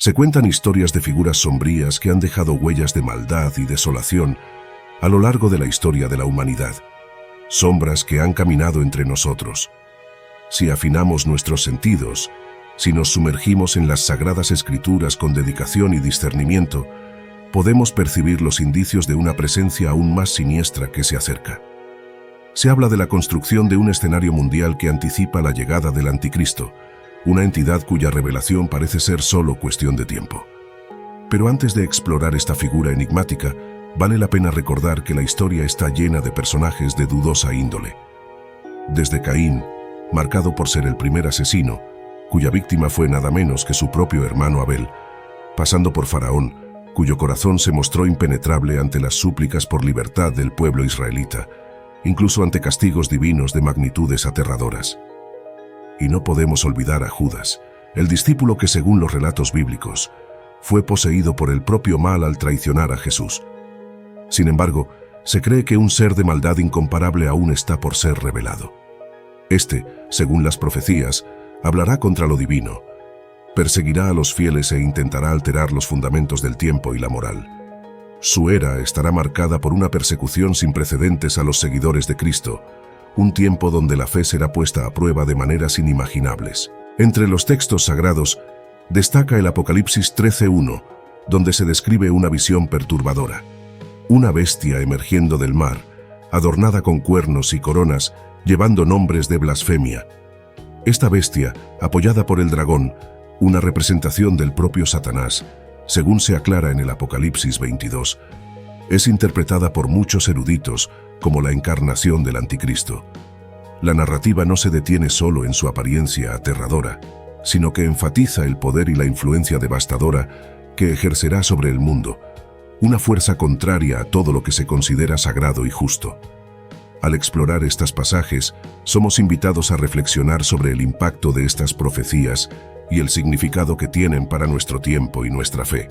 Se cuentan historias de figuras sombrías que han dejado huellas de maldad y desolación a lo largo de la historia de la humanidad. Sombras que han caminado entre nosotros. Si afinamos nuestros sentidos, si nos sumergimos en las sagradas escrituras con dedicación y discernimiento, podemos percibir los indicios de una presencia aún más siniestra que se acerca. Se habla de la construcción de un escenario mundial que anticipa la llegada del Anticristo, una entidad cuya revelación parece ser solo cuestión de tiempo. Pero antes de explorar esta figura enigmática, vale la pena recordar que la historia está llena de personajes de dudosa índole. Desde Caín, marcado por ser el primer asesino, cuya víctima fue nada menos que su propio hermano Abel, pasando por Faraón, cuyo corazón se mostró impenetrable ante las súplicas por libertad del pueblo israelita, incluso ante castigos divinos de magnitudes aterradoras. Y no podemos olvidar a Judas, el discípulo que, según los relatos bíblicos, fue poseído por el propio mal al traicionar a Jesús. Sin embargo, se cree que un ser de maldad incomparable aún está por ser revelado. Este, según las profecías, hablará contra lo divino, perseguirá a los fieles e intentará alterar los fundamentos del tiempo y la moral. Su era estará marcada por una persecución sin precedentes a los seguidores de Cristo, un tiempo donde la fe será puesta a prueba de maneras inimaginables. Entre los textos sagrados, destaca el Apocalipsis 13:1, donde se describe una visión perturbadora. Una bestia emergiendo del mar, adornada con cuernos y coronas, llevando nombres de blasfemia. Esta bestia, apoyada por el dragón, una representación del propio Satanás, según se aclara en el Apocalipsis 22, es interpretada por muchos eruditos como la encarnación del Anticristo. La narrativa no se detiene solo en su apariencia aterradora, sino que enfatiza el poder y la influencia devastadora que ejercerá sobre el mundo, una fuerza contraria a todo lo que se considera sagrado y justo. Al explorar estos pasajes, somos invitados a reflexionar sobre el impacto de estas profecías y el significado que tienen para nuestro tiempo y nuestra fe.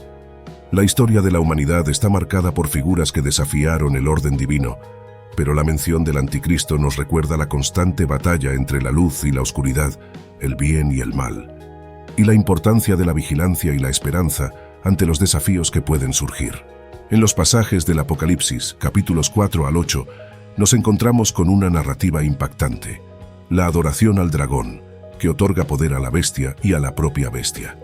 La historia de la humanidad está marcada por figuras que desafiaron el orden divino, pero la mención del Anticristo nos recuerda la constante batalla entre la luz y la oscuridad, el bien y el mal, y la importancia de la vigilancia y la esperanza ante los desafíos que pueden surgir. En los pasajes del Apocalipsis, capítulos 4 al 8, nos encontramos con una narrativa impactante, la adoración al dragón, que otorga poder a la bestia y a la propia bestia.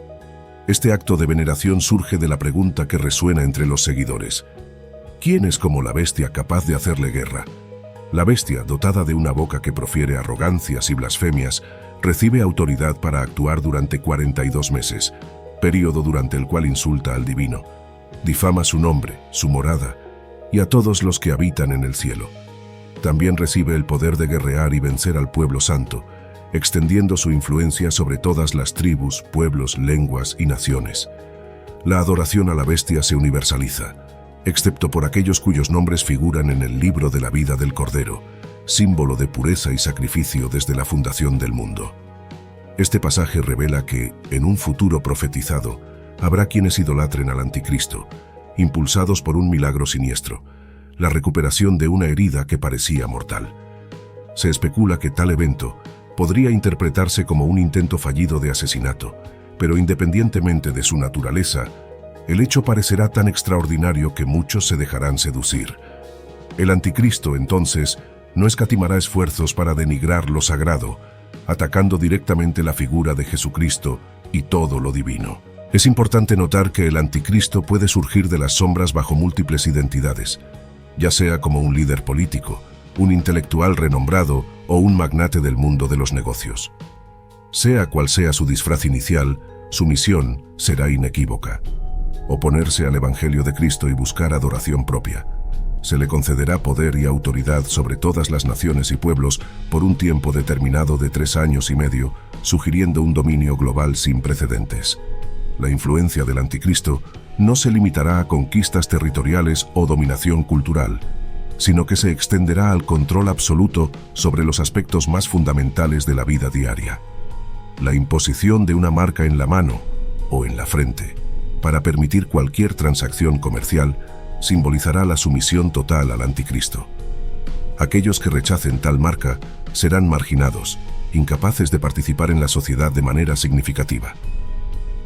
Este acto de veneración surge de la pregunta que resuena entre los seguidores: ¿quién es como la bestia capaz de hacerle guerra? La bestia, dotada de una boca que profiere arrogancias y blasfemias, recibe autoridad para actuar durante 42 meses, período durante el cual insulta al divino, difama su nombre, su morada y a todos los que habitan en el cielo. También recibe el poder de guerrear y vencer al pueblo santo, extendiendo su influencia sobre todas las tribus, pueblos, lenguas y naciones. La adoración a la bestia se universaliza, excepto por aquellos cuyos nombres figuran en el libro de la vida del Cordero, símbolo de pureza y sacrificio desde la fundación del mundo. Este pasaje revela que, en un futuro profetizado, habrá quienes idolatren al Anticristo, impulsados por un milagro siniestro, la recuperación de una herida que parecía mortal. Se especula que tal evento podría interpretarse como un intento fallido de asesinato, pero independientemente de su naturaleza, el hecho parecerá tan extraordinario que muchos se dejarán seducir. El Anticristo, entonces, no escatimará esfuerzos para denigrar lo sagrado, atacando directamente la figura de Jesucristo y todo lo divino. Es importante notar que el Anticristo puede surgir de las sombras bajo múltiples identidades, ya sea como un líder político, un intelectual renombrado o un magnate del mundo de los negocios. Sea cual sea su disfraz inicial, su misión será inequívoca: oponerse al Evangelio de Cristo y buscar adoración propia. Se le concederá poder y autoridad sobre todas las naciones y pueblos por un tiempo determinado de 3 años y medio, sugiriendo un dominio global sin precedentes. La influencia del Anticristo no se limitará a conquistas territoriales o dominación cultural, sino que se extenderá al control absoluto sobre los aspectos más fundamentales de la vida diaria. La imposición de una marca en la mano o en la frente para permitir cualquier transacción comercial simbolizará la sumisión total al Anticristo. Aquellos que rechacen tal marca serán marginados, incapaces de participar en la sociedad de manera significativa.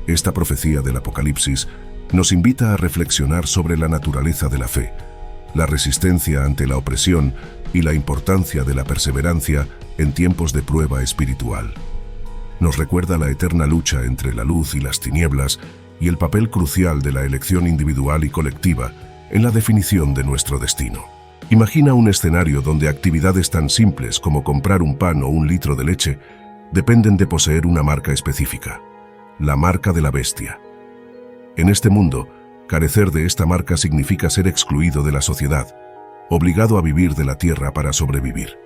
Esta profecía del Apocalipsis nos invita a reflexionar sobre la naturaleza de la fe, la resistencia ante la opresión y la importancia de la perseverancia en tiempos de prueba espiritual. Nos recuerda la eterna lucha entre la luz y las tinieblas y el papel crucial de la elección individual y colectiva en la definición de nuestro destino. Imagina un escenario donde actividades tan simples como comprar un pan o un litro de leche dependen de poseer una marca específica, la marca de la bestia. En este mundo, carecer de esta marca significa ser excluido de la sociedad, obligado a vivir de la tierra para sobrevivir.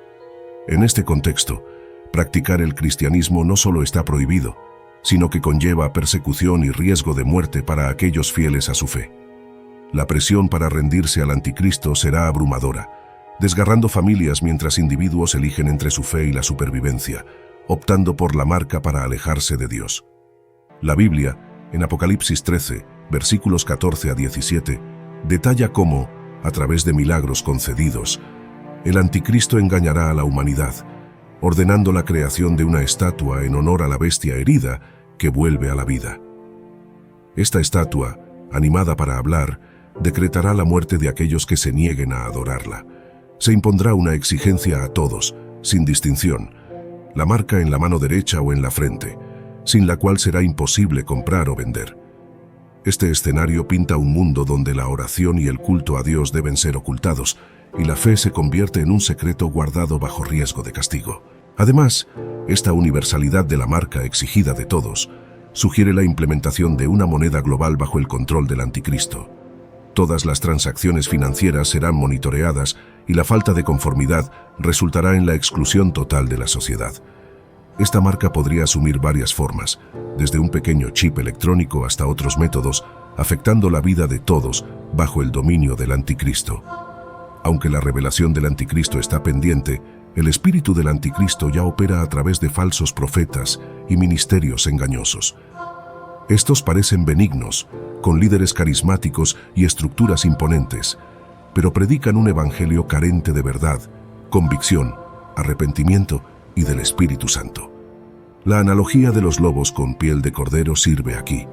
En este contexto, practicar el cristianismo no solo está prohibido, sino que conlleva persecución y riesgo de muerte para aquellos fieles a su fe. La presión para rendirse al anticristo será abrumadora, desgarrando familias mientras individuos eligen entre su fe y la supervivencia, optando por la marca para alejarse de Dios. La Biblia, en Apocalipsis 13, versículos 14 a 17, detalla cómo, a través de milagros concedidos, el anticristo engañará a la humanidad, ordenando la creación de una estatua en honor a la bestia herida que vuelve a la vida. Esta estatua, animada para hablar, decretará la muerte de aquellos que se nieguen a adorarla. Se impondrá una exigencia a todos, sin distinción, la marca en la mano derecha o en la frente, sin la cual será imposible comprar o vender. Este escenario pinta un mundo donde la oración y el culto a Dios deben ser ocultados, y la fe se convierte en un secreto guardado bajo riesgo de castigo. Además, esta universalidad de la marca exigida de todos sugiere la implementación de una moneda global bajo el control del anticristo. Todas las transacciones financieras serán monitoreadas y la falta de conformidad resultará en la exclusión total de la sociedad. Esta marca podría asumir varias formas, desde un pequeño chip electrónico hasta otros métodos, afectando la vida de todos bajo el dominio del anticristo. Aunque la revelación del anticristo está pendiente, el espíritu del anticristo ya opera a través de falsos profetas y ministerios engañosos. Estos parecen benignos, con líderes carismáticos y estructuras imponentes, pero predican un evangelio carente de verdad, convicción, arrepentimiento y del Espíritu Santo. La analogía de los lobos con piel de cordero sirve aquí.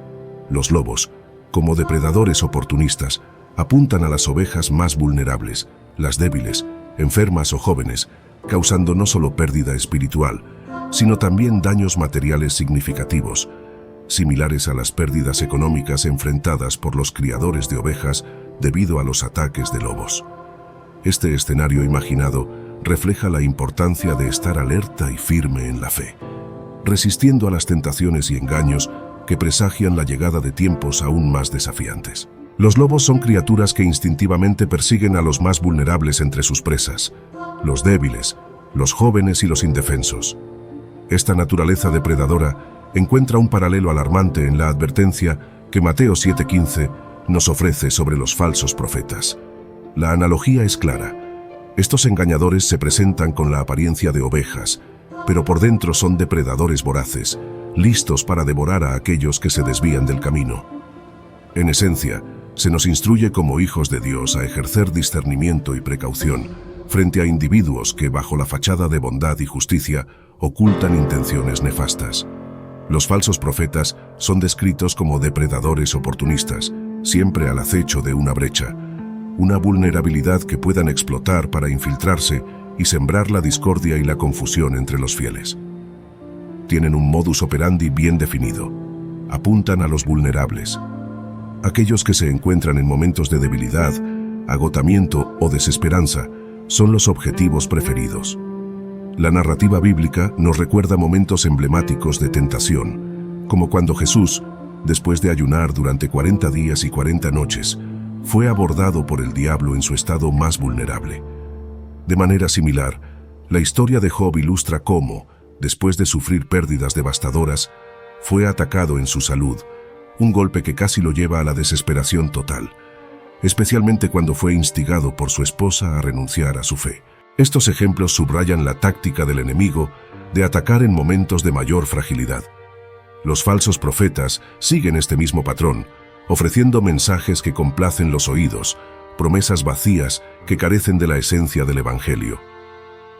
Los lobos, como depredadores oportunistas, apuntan a las ovejas más vulnerables, las débiles, enfermas o jóvenes, causando no solo pérdida espiritual, sino también daños materiales significativos, similares a las pérdidas económicas enfrentadas por los criadores de ovejas debido a los ataques de lobos. Este escenario imaginado refleja la importancia de estar alerta y firme en la fe, resistiendo a las tentaciones y engaños que presagian la llegada de tiempos aún más desafiantes. Los lobos son criaturas que instintivamente persiguen a los más vulnerables entre sus presas, los débiles, los jóvenes y los indefensos. Esta naturaleza depredadora encuentra un paralelo alarmante en la advertencia que Mateo 7:15 nos ofrece sobre los falsos profetas. La analogía es clara. Estos engañadores se presentan con la apariencia de ovejas, pero por dentro son depredadores voraces, listos para devorar a aquellos que se desvían del camino. En esencia, se nos instruye como hijos de Dios a ejercer discernimiento y precaución frente a individuos que, bajo la fachada de bondad y justicia, ocultan intenciones nefastas. Los falsos profetas son descritos como depredadores oportunistas, siempre al acecho de una brecha, una vulnerabilidad que puedan explotar para infiltrarse y sembrar la discordia y la confusión entre los fieles. Tienen un modus operandi bien definido. Apuntan a los vulnerables, aquellos que se encuentran en momentos de debilidad, agotamiento o desesperanza, son los objetivos preferidos. La narrativa bíblica nos recuerda momentos emblemáticos de tentación, como cuando Jesús, después de ayunar durante 40 días y 40 noches, fue abordado por el diablo en su estado más vulnerable. De manera similar, la historia de Job ilustra cómo, después de sufrir pérdidas devastadoras, fue atacado en su salud, un golpe que casi lo lleva a la desesperación total, especialmente cuando fue instigado por su esposa a renunciar a su fe. Estos ejemplos subrayan la táctica del enemigo de atacar en momentos de mayor fragilidad. Los falsos profetas siguen este mismo patrón, ofreciendo mensajes que complacen los oídos, promesas vacías que carecen de la esencia del Evangelio.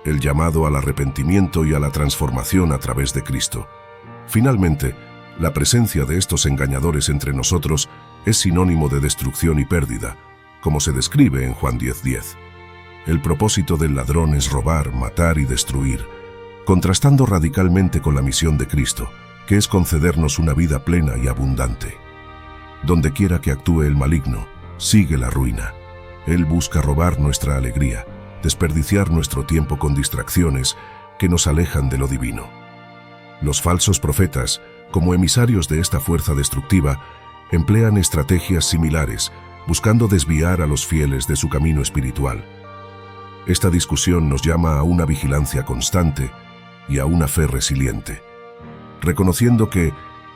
El llamado al arrepentimiento y a la transformación a través de Cristo. Finalmente, La presencia de estos engañadores entre nosotros es sinónimo de destrucción y pérdida, como se describe en Juan 10:10. El propósito del ladrón es robar, matar y destruir, contrastando radicalmente con la misión de Cristo, que es concedernos una vida plena y abundante. Donde quiera que actúe el maligno, sigue la ruina. Él busca robar nuestra alegría, desperdiciar nuestro tiempo con distracciones que nos alejan de lo divino. Los falsos profetas, como emisarios de esta fuerza destructiva, emplean estrategias similares, buscando desviar a los fieles de su camino espiritual. Esta discusión nos llama a una vigilancia constante y a una fe resiliente, reconociendo que,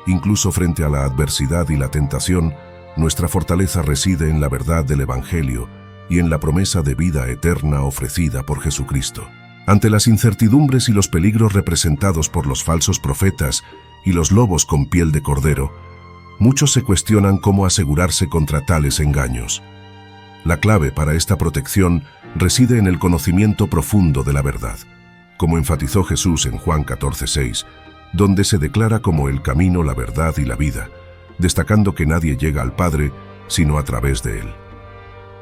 incluso frente a la adversidad y la tentación, nuestra fortaleza reside en la verdad del Evangelio y en la promesa de vida eterna ofrecida por Jesucristo. Ante las incertidumbres y los peligros representados por los falsos profetas y los lobos con piel de cordero, muchos se cuestionan cómo asegurarse contra tales engaños. La clave para esta protección reside en el conocimiento profundo de la verdad, como enfatizó Jesús en Juan 14:6, donde se declara como el camino, la verdad y la vida, destacando que nadie llega al Padre sino a través de Él.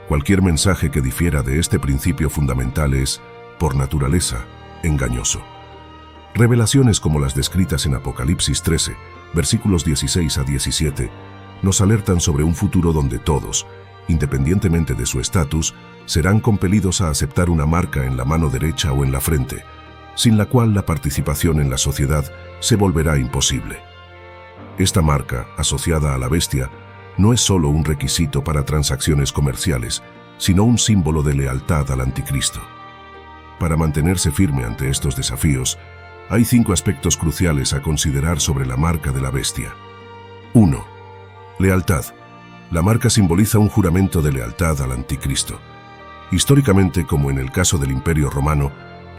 Cualquier mensaje que difiera de este principio fundamental es, por naturaleza, engañoso. Revelaciones como las descritas en Apocalipsis 13, versículos 16 a 17, nos alertan sobre un futuro donde todos, independientemente de su estatus, serán compelidos a aceptar una marca en la mano derecha o en la frente, sin la cual la participación en la sociedad se volverá imposible. Esta marca, asociada a la bestia, no es solo un requisito para transacciones comerciales, sino un símbolo de lealtad al anticristo. Para mantenerse firme ante estos desafíos, hay 5 aspectos cruciales a considerar sobre la marca de la bestia. 1. Lealtad. La marca simboliza un juramento de lealtad al anticristo. Históricamente, como en el caso del Imperio Romano,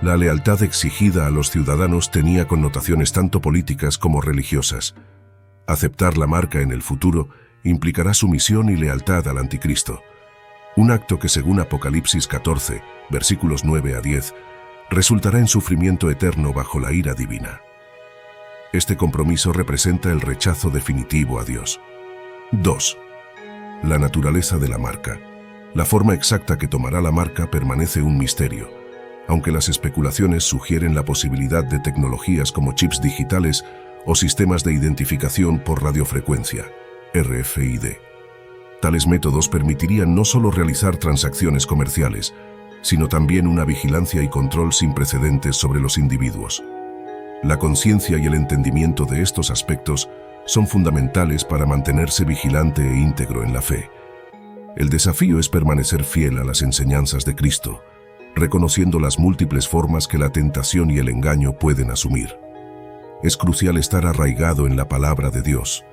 la lealtad exigida a los ciudadanos tenía connotaciones tanto políticas como religiosas. Aceptar la marca en el futuro implicará sumisión y lealtad al anticristo. Un acto que, según Apocalipsis 14, versículos 9 a 10, resultará en sufrimiento eterno bajo la ira divina. Este compromiso representa el rechazo definitivo a Dios. 2. La naturaleza de la marca. La forma exacta que tomará la marca permanece un misterio, aunque las especulaciones sugieren la posibilidad de tecnologías como chips digitales o sistemas de identificación por radiofrecuencia, RFID. Tales métodos permitirían no solo realizar transacciones comerciales, sino también una vigilancia y control sin precedentes sobre los individuos. La conciencia y el entendimiento de estos aspectos son fundamentales para mantenerse vigilante e íntegro en la fe. El desafío es permanecer fiel a las enseñanzas de Cristo, reconociendo las múltiples formas que la tentación y el engaño pueden asumir. Es crucial estar arraigado en la palabra de Dios,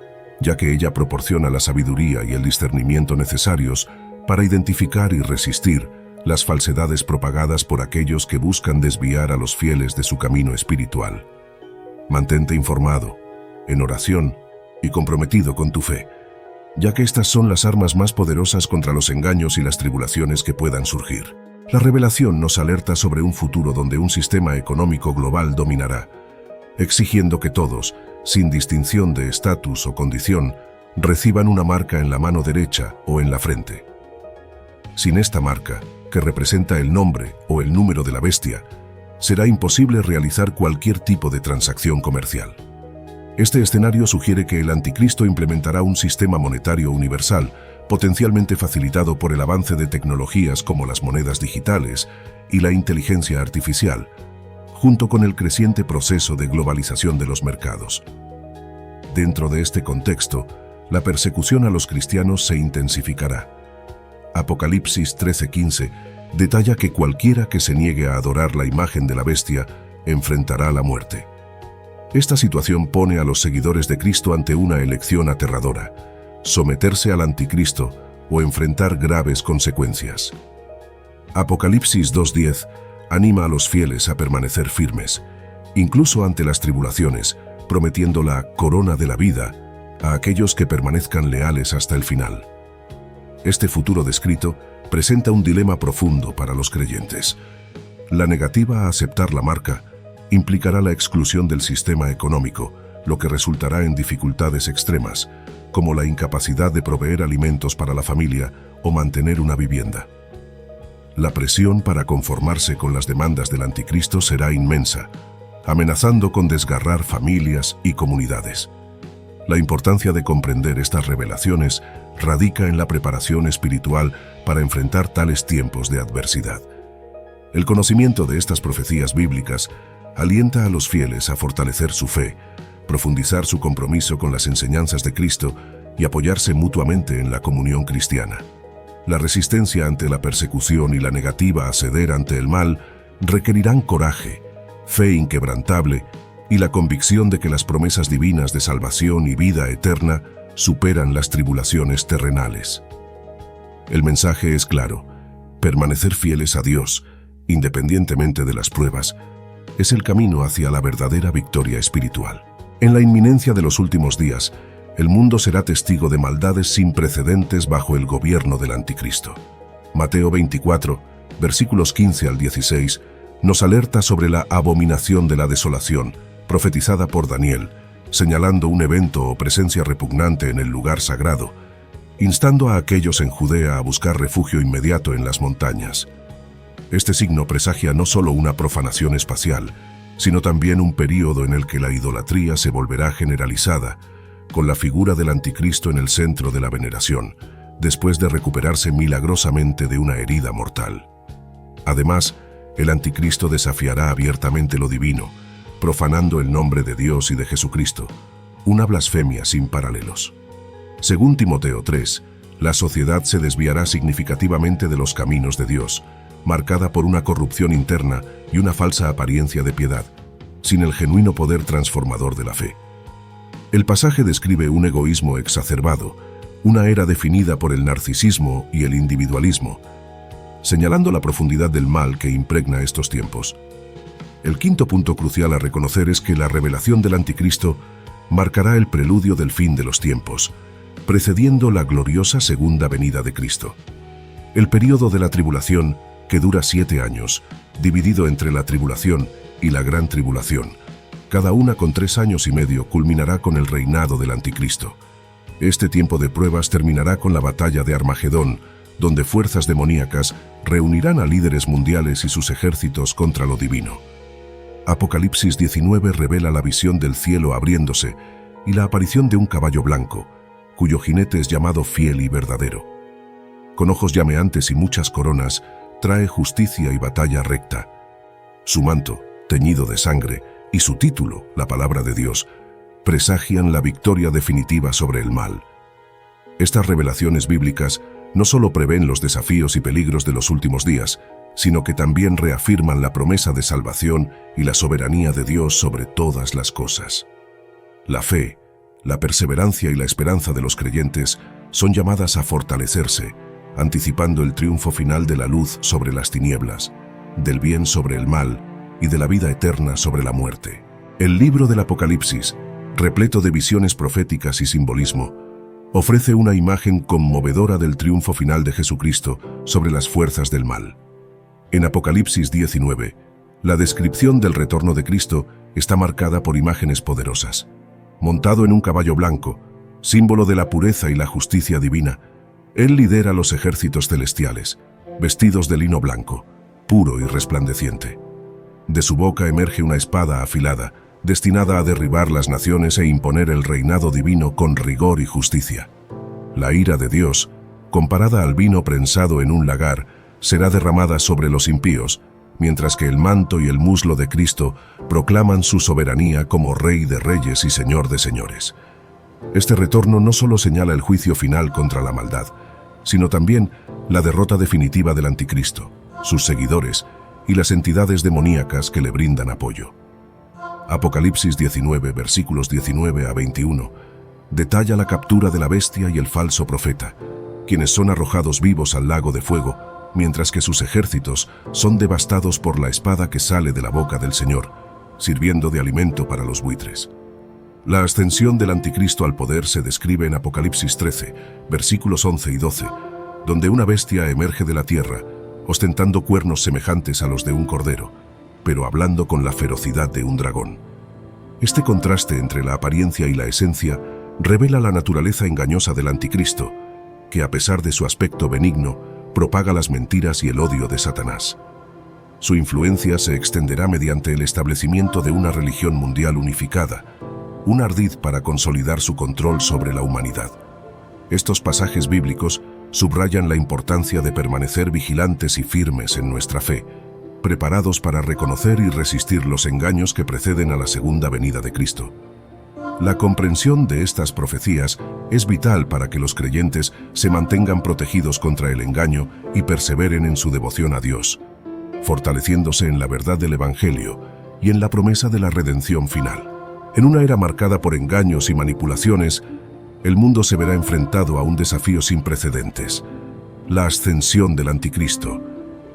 ya que ella proporciona la sabiduría y el discernimiento necesarios para identificar y resistir las falsedades propagadas por aquellos que buscan desviar a los fieles de su camino espiritual. Mantente informado, en oración y comprometido con tu fe, ya que estas son las armas más poderosas contra los engaños y las tribulaciones que puedan surgir. La revelación nos alerta sobre un futuro donde un sistema económico global dominará, exigiendo que todos, sin distinción de estatus o condición, reciban una marca en la mano derecha o en la frente. Sin esta marca, que representa el nombre o el número de la bestia, será imposible realizar cualquier tipo de transacción comercial. Este escenario sugiere que el anticristo implementará un sistema monetario universal, potencialmente facilitado por el avance de tecnologías como las monedas digitales y la inteligencia artificial, junto con el creciente proceso de globalización de los mercados. Dentro de este contexto, la persecución a los cristianos se intensificará. Apocalipsis 13:15 detalla que cualquiera que se niegue a adorar la imagen de la bestia enfrentará la muerte. Esta situación pone a los seguidores de Cristo ante una elección aterradora: someterse al anticristo o enfrentar graves consecuencias. Apocalipsis 2:10 anima a los fieles a permanecer firmes, incluso ante las tribulaciones, prometiendo la corona de la vida a aquellos que permanezcan leales hasta el final. Este futuro descrito presenta un dilema profundo para los creyentes. La negativa a aceptar la marca implicará la exclusión del sistema económico, lo que resultará en dificultades extremas, como la incapacidad de proveer alimentos para la familia o mantener una vivienda. La presión para conformarse con las demandas del anticristo será inmensa, amenazando con desgarrar familias y comunidades. La importancia de comprender estas revelaciones radica en la preparación espiritual para enfrentar tales tiempos de adversidad. El conocimiento de estas profecías bíblicas alienta a los fieles a fortalecer su fe, profundizar su compromiso con las enseñanzas de Cristo y apoyarse mutuamente en la comunión cristiana. La resistencia ante la persecución y la negativa a ceder ante el mal requerirán coraje, fe inquebrantable y la convicción de que las promesas divinas de salvación y vida eterna superan las tribulaciones terrenales. El mensaje es claro: permanecer fieles a Dios, independientemente de las pruebas, es el camino hacia la verdadera victoria espiritual. En la inminencia de los últimos días, el mundo será testigo de maldades sin precedentes bajo el gobierno del anticristo. Mateo 24, versículos 15 al 16, nos alerta sobre la abominación de la desolación, profetizada por Daniel, señalando un evento o presencia repugnante en el lugar sagrado, instando a aquellos en Judea a buscar refugio inmediato en las montañas. Este signo presagia no solo una profanación espacial, sino también un período en el que la idolatría se volverá generalizada, con la figura del anticristo en el centro de la veneración, después de recuperarse milagrosamente de una herida mortal. Además, el anticristo desafiará abiertamente lo divino, profanando el nombre de Dios y de Jesucristo, una blasfemia sin paralelos. Según Timoteo 3, la sociedad se desviará significativamente de los caminos de Dios, marcada por una corrupción interna y una falsa apariencia de piedad, sin el genuino poder transformador de la fe. El pasaje describe un egoísmo exacerbado, una era definida por el narcisismo y el individualismo, señalando la profundidad del mal que impregna estos tiempos. El quinto punto crucial a reconocer es que la revelación del anticristo marcará el preludio del fin de los tiempos, precediendo la gloriosa segunda venida de Cristo. El período de la tribulación, que dura 7 años, dividido entre la tribulación y la gran tribulación, cada una con 3 años y medio, culminará con el reinado del anticristo. Este tiempo de pruebas terminará con la batalla de Armagedón, donde fuerzas demoníacas reunirán a líderes mundiales y sus ejércitos contra lo divino. Apocalipsis 19 revela la visión del cielo abriéndose y la aparición de un caballo blanco, cuyo jinete es llamado Fiel y Verdadero. Con ojos llameantes y muchas coronas, trae justicia y batalla recta. Su manto, teñido de sangre, y su título, la palabra de Dios, presagian la victoria definitiva sobre el mal. Estas revelaciones bíblicas no solo prevén los desafíos y peligros de los últimos días, sino que también reafirman la promesa de salvación y la soberanía de Dios sobre todas las cosas. La fe, la perseverancia y la esperanza de los creyentes son llamadas a fortalecerse, anticipando el triunfo final de la luz sobre las tinieblas, del bien sobre el mal y de la vida eterna sobre la muerte. El libro del Apocalipsis, repleto de visiones proféticas y simbolismo, ofrece una imagen conmovedora del triunfo final de Jesucristo sobre las fuerzas del mal. En Apocalipsis 19, la descripción del retorno de Cristo está marcada por imágenes poderosas. Montado en un caballo blanco, símbolo de la pureza y la justicia divina, Él lidera los ejércitos celestiales, vestidos de lino blanco, puro y resplandeciente. De su boca emerge una espada afilada, destinada a derribar las naciones e imponer el reinado divino con rigor y justicia. La ira de Dios, comparada al vino prensado en un lagar, será derramada sobre los impíos, mientras que el manto y el muslo de Cristo proclaman su soberanía como Rey de Reyes y Señor de Señores. Este retorno no solo señala el juicio final contra la maldad, sino también la derrota definitiva del anticristo, sus seguidores y las entidades demoníacas que le brindan apoyo. Apocalipsis 19, versículos 19 a 21, detalla la captura de la bestia y el falso profeta, quienes son arrojados vivos al lago de fuego, mientras que sus ejércitos son devastados por la espada que sale de la boca del Señor, sirviendo de alimento para los buitres. La ascensión del anticristo al poder se describe en Apocalipsis 13, versículos 11 y 12, donde una bestia emerge de la tierra, ostentando cuernos semejantes a los de un cordero, pero hablando con la ferocidad de un dragón. Este contraste entre la apariencia y la esencia revela la naturaleza engañosa del anticristo, que a pesar de su aspecto benigno, propaga las mentiras y el odio de Satanás. Su influencia se extenderá mediante el establecimiento de una religión mundial unificada, un ardid para consolidar su control sobre la humanidad. Estos pasajes bíblicos subrayan la importancia de permanecer vigilantes y firmes en nuestra fe, preparados para reconocer y resistir los engaños que preceden a la segunda venida de Cristo. La comprensión de estas profecías es vital para que los creyentes se mantengan protegidos contra el engaño y perseveren en su devoción a Dios, fortaleciéndose en la verdad del Evangelio y en la promesa de la redención final. En una era marcada por engaños y manipulaciones, el mundo se verá enfrentado a un desafío sin precedentes: la ascensión del anticristo.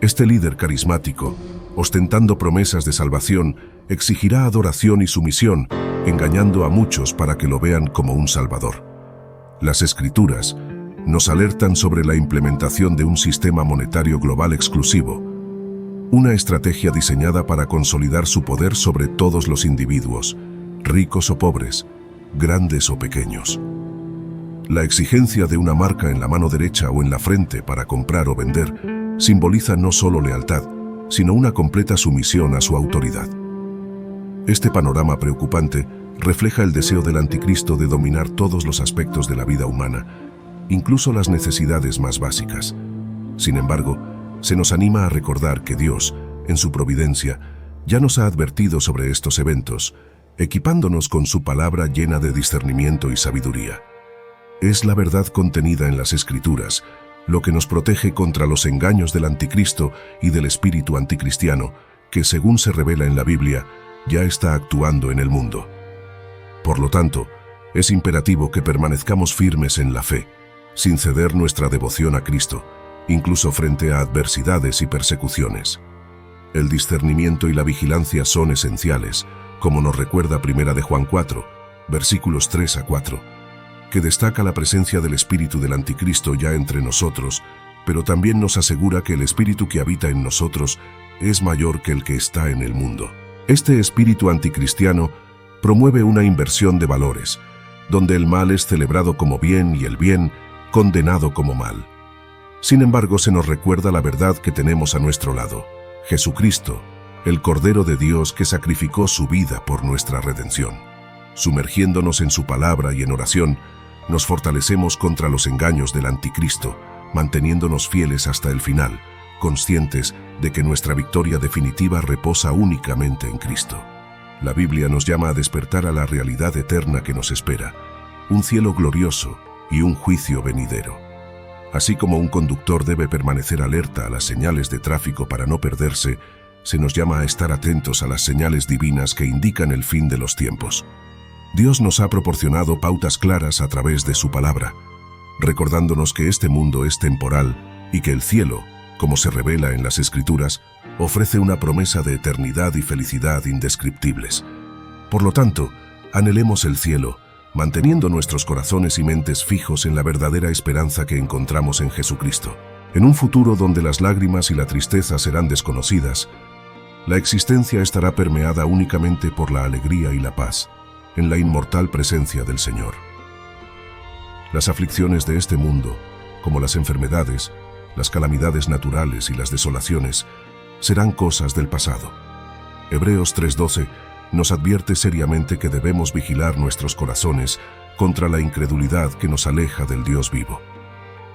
Este líder carismático, ostentando promesas de salvación, exigirá adoración y sumisión, engañando a muchos para que lo vean como un salvador. Las Escrituras nos alertan sobre la implementación de un sistema monetario global exclusivo, una estrategia diseñada para consolidar su poder sobre todos los individuos, ricos o pobres, grandes o pequeños. La exigencia de una marca en la mano derecha o en la frente para comprar o vender simboliza no solo lealtad, sino una completa sumisión a su autoridad. Este panorama preocupante refleja el deseo del anticristo de dominar todos los aspectos de la vida humana, incluso las necesidades más básicas. Sin embargo, se nos anima a recordar que Dios, en su providencia, ya nos ha advertido sobre estos eventos, equipándonos con su palabra llena de discernimiento y sabiduría. Es la verdad contenida en las Escrituras lo que nos protege contra los engaños del anticristo y del espíritu anticristiano, que, según se revela en la Biblia, ya está actuando en el mundo. Por lo tanto, es imperativo que permanezcamos firmes en la fe, sin ceder nuestra devoción a Cristo, incluso frente a adversidades y persecuciones. El discernimiento y la vigilancia son esenciales, como nos recuerda 1 de Juan 4, versículos 3 a 4, que destaca la presencia del espíritu del anticristo ya entre nosotros, pero también nos asegura que el espíritu que habita en nosotros es mayor que el que está en el mundo. Este espíritu anticristiano promueve una inversión de valores, donde el mal es celebrado como bien y el bien condenado como mal. Sin embargo, se nos recuerda la verdad que tenemos a nuestro lado: Jesucristo, el Cordero de Dios que sacrificó su vida por nuestra redención. Sumergiéndonos en su palabra y en oración, nos fortalecemos contra los engaños del anticristo, manteniéndonos fieles hasta el final, conscientes de que nuestra victoria definitiva reposa únicamente en Cristo. La Biblia nos llama a despertar a la realidad eterna que nos espera, un cielo glorioso y un juicio venidero. Así como un conductor debe permanecer alerta a las señales de tráfico para no perderse, se nos llama a estar atentos a las señales divinas que indican el fin de los tiempos. Dios nos ha proporcionado pautas claras a través de su palabra, recordándonos que este mundo es temporal y que el cielo, como se revela en las Escrituras, ofrece una promesa de eternidad y felicidad indescriptibles. Por lo tanto, anhelemos el cielo, manteniendo nuestros corazones y mentes fijos en la verdadera esperanza que encontramos en Jesucristo. En un futuro donde las lágrimas y la tristeza serán desconocidas, la existencia estará permeada únicamente por la alegría y la paz, en la inmortal presencia del Señor. Las aflicciones de este mundo, como las enfermedades, las calamidades naturales y las desolaciones, serán cosas del pasado. Hebreos 3:12 nos advierte seriamente que debemos vigilar nuestros corazones contra la incredulidad que nos aleja del Dios vivo.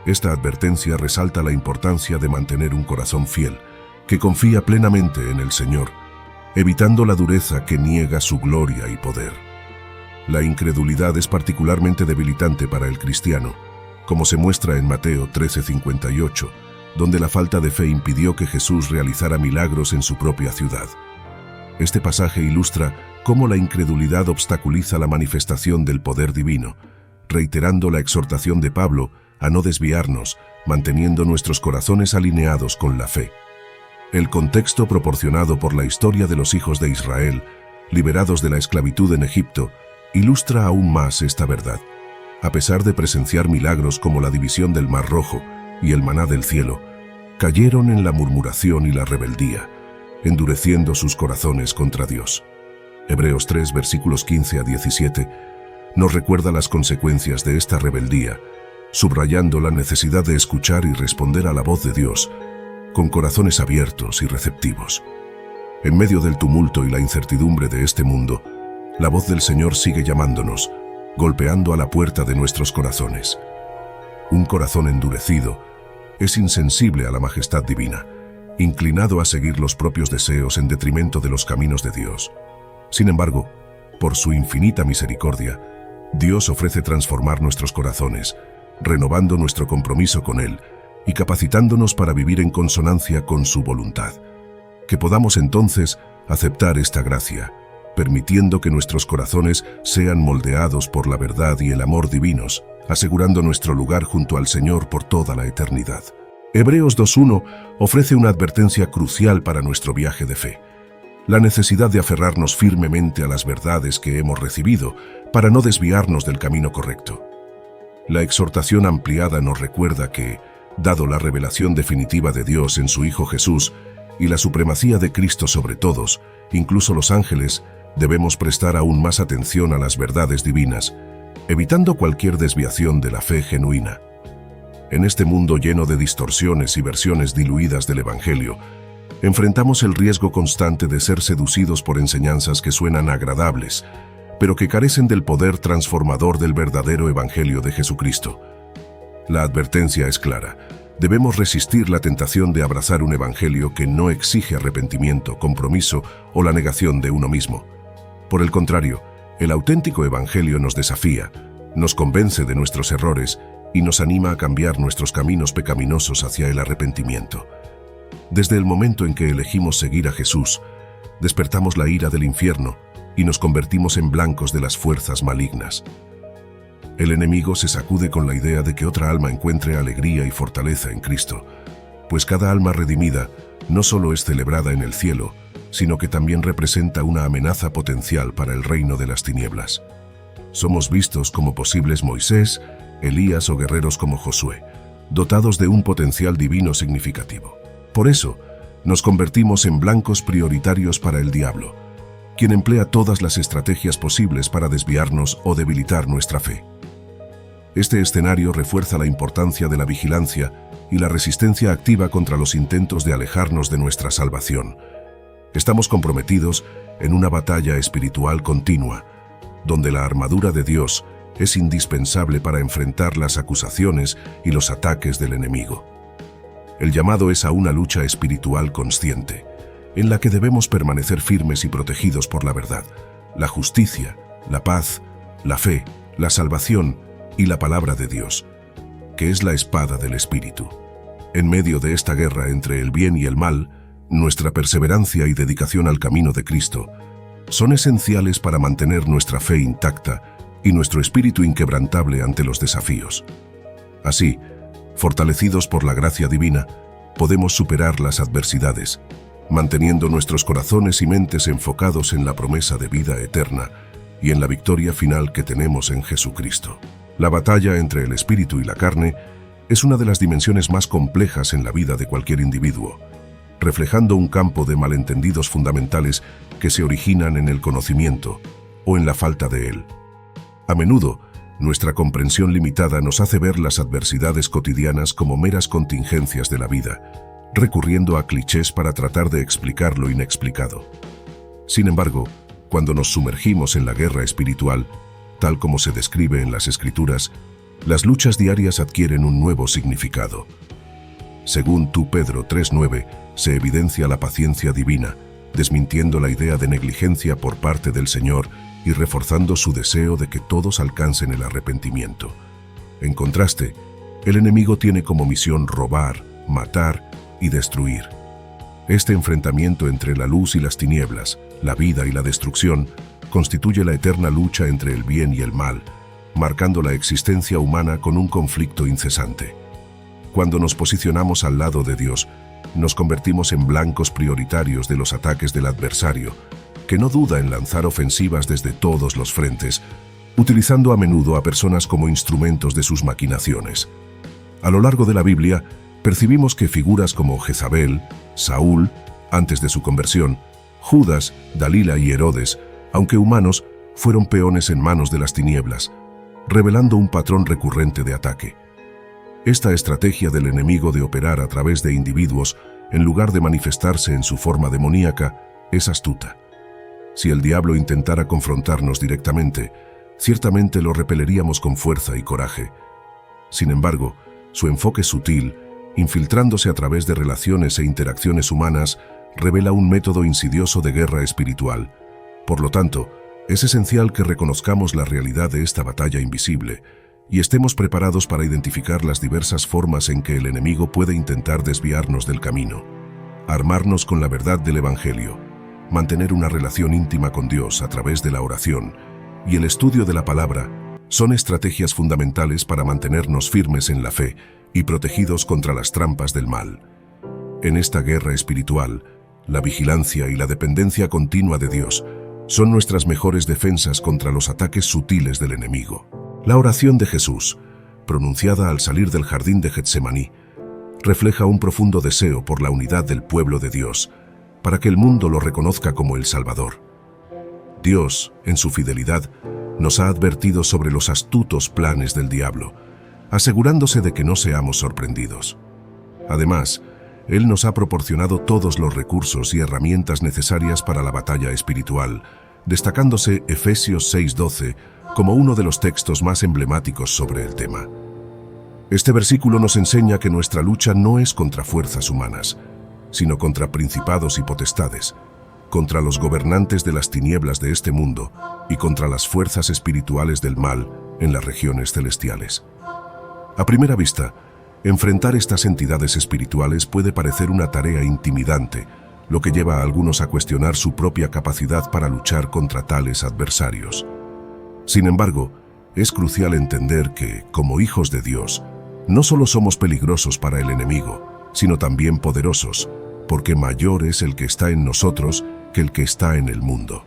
Esta advertencia resalta la importancia de mantener un corazón fiel, que confía plenamente en el Señor, evitando la dureza que niega su gloria y poder. La incredulidad es particularmente debilitante para el cristiano, como se muestra en Mateo 13:58, donde la falta de fe impidió que Jesús realizara milagros en su propia ciudad. Este pasaje ilustra cómo la incredulidad obstaculiza la manifestación del poder divino, reiterando la exhortación de Pablo a no desviarnos, manteniendo nuestros corazones alineados con la fe. El contexto proporcionado por la historia de los hijos de Israel, liberados de la esclavitud en Egipto, ilustra aún más esta verdad. A pesar de presenciar milagros como la división del Mar Rojo y el maná del cielo, cayeron en la murmuración y la rebeldía, endureciendo sus corazones contra Dios. Hebreos 3, versículos 15 a 17, nos recuerda las consecuencias de esta rebeldía, subrayando la necesidad de escuchar y responder a la voz de Dios, con corazones abiertos y receptivos. En medio del tumulto y la incertidumbre de este mundo, la voz del Señor sigue llamándonos, golpeando a la puerta de nuestros corazones. Un corazón endurecido es insensible a la majestad divina, inclinado a seguir los propios deseos en detrimento de los caminos de Dios. Sin embargo, por su infinita misericordia, Dios ofrece transformar nuestros corazones, renovando nuestro compromiso con Él y capacitándonos para vivir en consonancia con su voluntad. Que podamos entonces aceptar esta gracia, permitiendo que nuestros corazones sean moldeados por la verdad y el amor divinos, asegurando nuestro lugar junto al Señor por toda la eternidad. Hebreos 2:1 ofrece una advertencia crucial para nuestro viaje de fe: la necesidad de aferrarnos firmemente a las verdades que hemos recibido para no desviarnos del camino correcto. La exhortación ampliada nos recuerda que, dado la revelación definitiva de Dios en su Hijo Jesús y la supremacía de Cristo sobre todos, incluso los ángeles, debemos prestar aún más atención a las verdades divinas, evitando cualquier desviación de la fe genuina. En este mundo lleno de distorsiones y versiones diluidas del Evangelio, enfrentamos el riesgo constante de ser seducidos por enseñanzas que suenan agradables, pero que carecen del poder transformador del verdadero Evangelio de Jesucristo. La advertencia es clara: debemos resistir la tentación de abrazar un Evangelio que no exige arrepentimiento, compromiso o la negación de uno mismo. Por el contrario, el auténtico Evangelio nos desafía, nos convence de nuestros errores y nos anima a cambiar nuestros caminos pecaminosos hacia el arrepentimiento. Desde el momento en que elegimos seguir a Jesús, despertamos la ira del infierno y nos convertimos en blancos de las fuerzas malignas. El enemigo se sacude con la idea de que otra alma encuentre alegría y fortaleza en Cristo, pues cada alma redimida no solo es celebrada en el cielo, sino que también representa una amenaza potencial para el reino de las tinieblas. Somos vistos como posibles Moisés, Elías o guerreros como Josué, dotados de un potencial divino significativo. Por eso, nos convertimos en blancos prioritarios para el diablo, quien emplea todas las estrategias posibles para desviarnos o debilitar nuestra fe. Este escenario refuerza la importancia de la vigilancia y la resistencia activa contra los intentos de alejarnos de nuestra salvación. Estamos comprometidos en una batalla espiritual continua, donde la armadura de Dios es indispensable para enfrentar las acusaciones y los ataques del enemigo. El llamado es a una lucha espiritual consciente, en la que debemos permanecer firmes y protegidos por la verdad, la justicia, la paz, la fe, la salvación y la palabra de Dios, que es la espada del Espíritu. En medio de esta guerra entre el bien y el mal, nuestra perseverancia y dedicación al camino de Cristo son esenciales para mantener nuestra fe intacta y nuestro espíritu inquebrantable ante los desafíos. Así, fortalecidos por la gracia divina, podemos superar las adversidades, manteniendo nuestros corazones y mentes enfocados en la promesa de vida eterna y en la victoria final que tenemos en Jesucristo. La batalla entre el espíritu y la carne es una de las dimensiones más complejas en la vida de cualquier individuo, reflejando un campo de malentendidos fundamentales que se originan en el conocimiento o en la falta de él. A menudo, nuestra comprensión limitada nos hace ver las adversidades cotidianas como meras contingencias de la vida, recurriendo a clichés para tratar de explicar lo inexplicado. Sin embargo, cuando nos sumergimos en la guerra espiritual, tal como se describe en las Escrituras, las luchas diarias adquieren un nuevo significado. Según 2 Pedro 3:9, se evidencia la paciencia divina, desmintiendo la idea de negligencia por parte del Señor y reforzando su deseo de que todos alcancen el arrepentimiento. En contraste, el enemigo tiene como misión robar, matar y destruir. Este enfrentamiento entre la luz y las tinieblas, la vida y la destrucción, constituye la eterna lucha entre el bien y el mal, marcando la existencia humana con un conflicto incesante. Cuando nos posicionamos al lado de Dios, nos convertimos en blancos prioritarios de los ataques del adversario, que no duda en lanzar ofensivas desde todos los frentes, utilizando a menudo a personas como instrumentos de sus maquinaciones. A lo largo de la Biblia, percibimos que figuras como Jezabel, Saúl, antes de su conversión, Judas, Dalila y Herodes aunque humanos, fueron peones en manos de las tinieblas, revelando un patrón recurrente de ataque. Esta estrategia del enemigo de operar a través de individuos, en lugar de manifestarse en su forma demoníaca, es astuta. Si el diablo intentara confrontarnos directamente, ciertamente lo repeleríamos con fuerza y coraje. Sin embargo, su enfoque sutil, infiltrándose a través de relaciones e interacciones humanas, revela un método insidioso de guerra espiritual. Por lo tanto, es esencial que reconozcamos la realidad de esta batalla invisible y estemos preparados para identificar las diversas formas en que el enemigo puede intentar desviarnos del camino. Armarnos con la verdad del Evangelio, mantener una relación íntima con Dios a través de la oración y el estudio de la palabra son estrategias fundamentales para mantenernos firmes en la fe y protegidos contra las trampas del mal. En esta guerra espiritual, la vigilancia y la dependencia continua de Dios son nuestras mejores defensas contra los ataques sutiles del enemigo. La oración de Jesús, pronunciada al salir del jardín de Getsemaní, refleja un profundo deseo por la unidad del pueblo de Dios, para que el mundo lo reconozca como el Salvador. Dios, en su fidelidad, nos ha advertido sobre los astutos planes del diablo, asegurándose de que no seamos sorprendidos. Además, Él nos ha proporcionado todos los recursos y herramientas necesarias para la batalla espiritual, destacándose Efesios 6:12 como uno de los textos más emblemáticos sobre el tema. Este versículo nos enseña que nuestra lucha no es contra fuerzas humanas, sino contra principados y potestades, contra los gobernantes de las tinieblas de este mundo y contra las fuerzas espirituales del mal en las regiones celestiales. A primera vista, enfrentar estas entidades espirituales puede parecer una tarea intimidante, lo que lleva a algunos a cuestionar su propia capacidad para luchar contra tales adversarios. Sin embargo, es crucial entender que, como hijos de Dios, no solo somos peligrosos para el enemigo, sino también poderosos, porque mayor es el que está en nosotros que el que está en el mundo.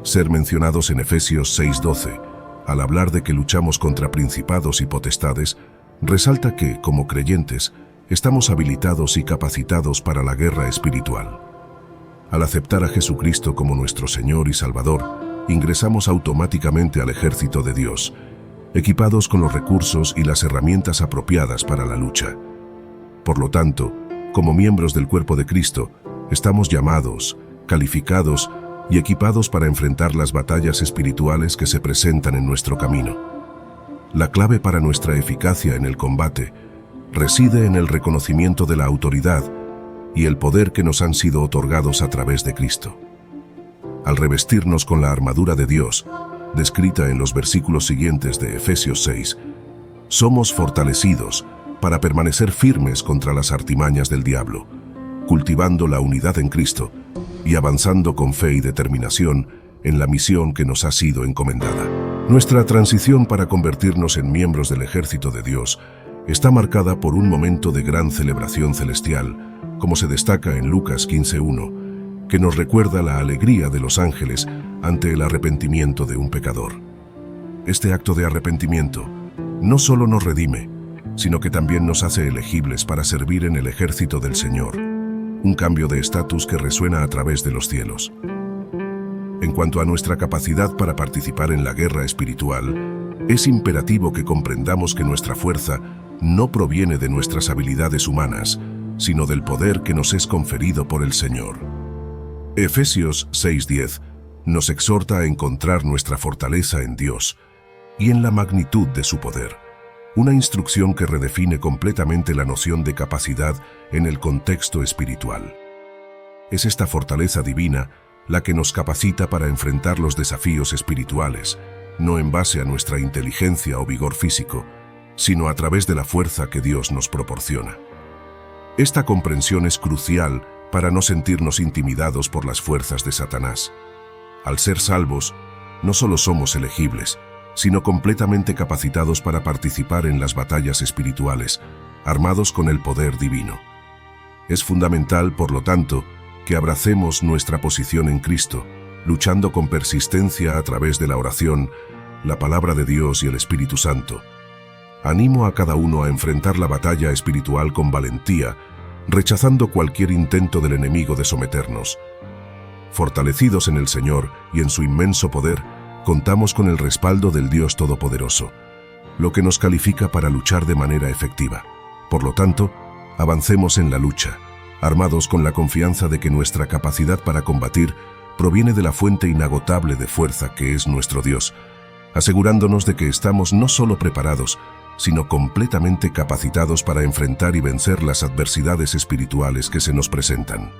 Ser mencionados en Efesios 6:12, al hablar de que luchamos contra principados y potestades, resalta que, como creyentes, estamos habilitados y capacitados para la guerra espiritual. Al aceptar a Jesucristo como nuestro Señor y Salvador, ingresamos automáticamente al ejército de Dios, equipados con los recursos y las herramientas apropiadas para la lucha. Por lo tanto, como miembros del cuerpo de Cristo, estamos llamados, calificados y equipados para enfrentar las batallas espirituales que se presentan en nuestro camino. La clave para nuestra eficacia en el combate reside en el reconocimiento de la autoridad y el poder que nos han sido otorgados a través de Cristo. Al revestirnos con la armadura de Dios, descrita en los versículos siguientes de Efesios 6, somos fortalecidos para permanecer firmes contra las artimañas del diablo, cultivando la unidad en Cristo y avanzando con fe y determinación en la misión que nos ha sido encomendada. Nuestra transición para convertirnos en miembros del ejército de Dios está marcada por un momento de gran celebración celestial, como se destaca en Lucas 15:1, que nos recuerda la alegría de los ángeles ante el arrepentimiento de un pecador. Este acto de arrepentimiento no solo nos redime, sino que también nos hace elegibles para servir en el ejército del Señor, un cambio de estatus que resuena a través de los cielos. En cuanto a nuestra capacidad para participar en la guerra espiritual, es imperativo que comprendamos que nuestra fuerza no proviene de nuestras habilidades humanas, sino del poder que nos es conferido por el Señor. Efesios 6:10 nos exhorta a encontrar nuestra fortaleza en Dios y en la magnitud de su poder, una instrucción que redefine completamente la noción de capacidad en el contexto espiritual. Es esta fortaleza divina la que nos capacita para enfrentar los desafíos espirituales, no en base a nuestra inteligencia o vigor físico, sino a través de la fuerza que Dios nos proporciona. Esta comprensión es crucial para no sentirnos intimidados por las fuerzas de Satanás. Al ser salvos, no solo somos elegibles, sino completamente capacitados para participar en las batallas espirituales, armados con el poder divino. Es fundamental, por lo tanto, que abracemos nuestra posición en Cristo, luchando con persistencia a través de la oración, la palabra de Dios y el Espíritu Santo. Animo a cada uno a enfrentar la batalla espiritual con valentía, rechazando cualquier intento del enemigo de someternos. Fortalecidos en el Señor y en su inmenso poder, contamos con el respaldo del Dios Todopoderoso, lo que nos califica para luchar de manera efectiva. Por lo tanto, avancemos en la lucha, armados con la confianza de que nuestra capacidad para combatir proviene de la fuente inagotable de fuerza que es nuestro Dios, asegurándonos de que estamos no solo preparados, sino completamente capacitados para enfrentar y vencer las adversidades espirituales que se nos presentan.